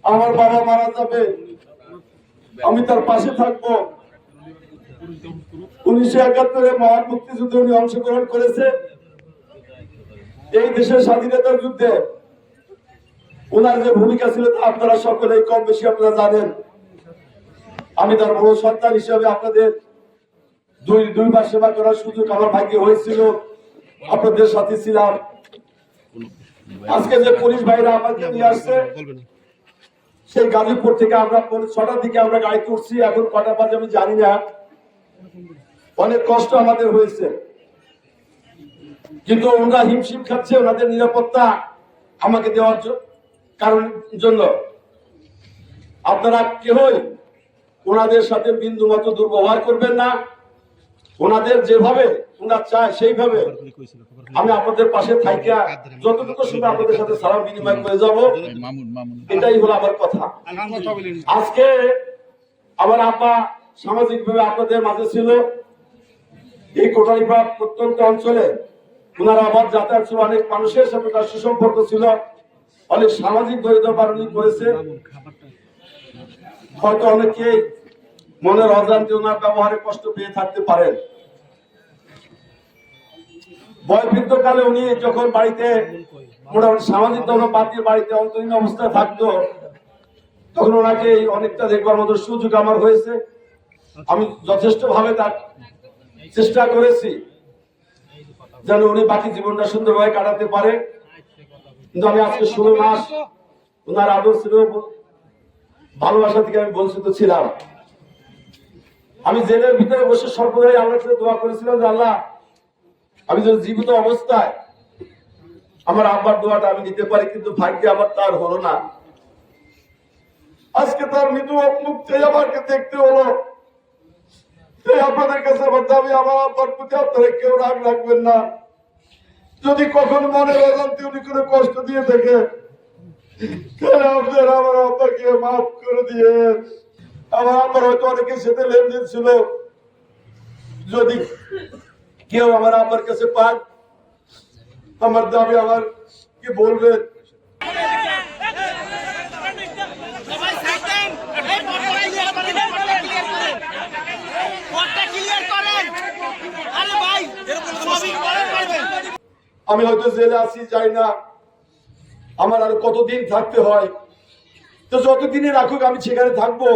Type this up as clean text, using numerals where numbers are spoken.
আমার বাবা মারা যাবে, আমি তার পাশে থাকবো। 1971 মহান মুক্তিযুদ্ধে উনি অংশগ্রহণ করেছে। এই দেশের স্বাধীনতার যুদ্ধে ওনার যে ভূমিকা ছিল তা আপনারা সকলেই কম বেশি আপনারা জানেন। আমি তার বড় সন্তান হিসেবে আপনাদের দুইবার সেবা করার সুযোগ আমার ভাগ্যে হয়েছিল, আপনাদের সাথে ছিলাম। আজকে যে পুলিশ ভাইরা আমাকে নিয়ে আসছে, সেই গাজীপুর থেকে আমরা 6টার দিকে আমরা গাড়িতে উঠছি, এখন কটা বাজে আমি জানি না। অনেক কষ্ট আমাদের হয়েছে, কিন্তু ওনারা হিমশিম খাচ্ছে ওনাদের নিরাপত্তা আমাকে দেওয়ার কারণের জন্য। আপনারা কেউই ওনাদের সাথে বিন্দু মতো দুর্ব্যবহার করবেন না। ওনাদের যেভাবে ওনারা চায় সেইভাবে আমি আপনাদের পাশে থাইকা যতটুকু সময় আপনাদের সাথে সালাম বিনিময় করে যাব, এটাই হলো আমার কথা। আজকে আমার আব্বা সামাজিক ভাবে আপনাদের মাঝে ছিল। এই কোটালীপাড়া প্রত্যন্ত অঞ্চলে ওনার আবার যাতায়াত ছিল, অনেক মানুষের সাথে তার সুসম্পর্ক ছিল, অনেক সামাজিক দরিদ্র পালন করেছে। হয়তো অনেকেই মনের অজান্তে ওনার ব্যবহারে কষ্ট পেয়ে থাকতে পারেন। বয়বৃদ্ধকালে উনি যখন বাড়িতে মোটামুটি সামাজিক ধর্ম বাদ দিয়ে বাড়িতে অন্তরীণ অবস্থায় থাকতো, তখন ওনাকে অনেকটা দেখবার মতো সুযোগ আমার হয়েছে। আমি যথেষ্ট ভাবে তার চেষ্টা করেছি যেন উনি বাকি জীবনটা সুন্দরভাবে কাটাতে পারে। কিন্তু আমি আজকে 16 মাস ওনার আদর ছিল, ভালোবাসা থেকে আমি বঞ্চিত ছিলাম। আমি জেলের ভিতরে বসে সর্বদাই আল্লাহর কাছে দোয়া করেছিলাম যে আল্লাহ, আমি যদি জীবিত অবস্থায় আমার আব্বার দোয়াটা আমি নিতে পারি, কিন্তু ভাগ্যে আবার তার হলো না। আজকে তার মৃত্যু মুক্তি আমাকে দেখতে হলো। আপনাদের কাছে আমার দাবি, আমার আব্বার প্রতি আপনারা কেউ রাগ রাখবেন না। যদি কখনো মনের অজান্তে উনি কোনো কষ্ট দিয়ে থাকে, আপনারা আমার আব্বাকে মাফ করে দিয়ে। আমার আব্বার হয়তো অনেকের সাথে লেনদেন ছিল, যদি কেউ আমার আব্বার কাছে পান, আমার দাবি আমার কি বলবেন। আমি হয়তো জেলে আছি, যাই না, আমার আর কতদিন থাকতে হয়, তো যতদিনে রাখুক আমি সেখানে থাকবো।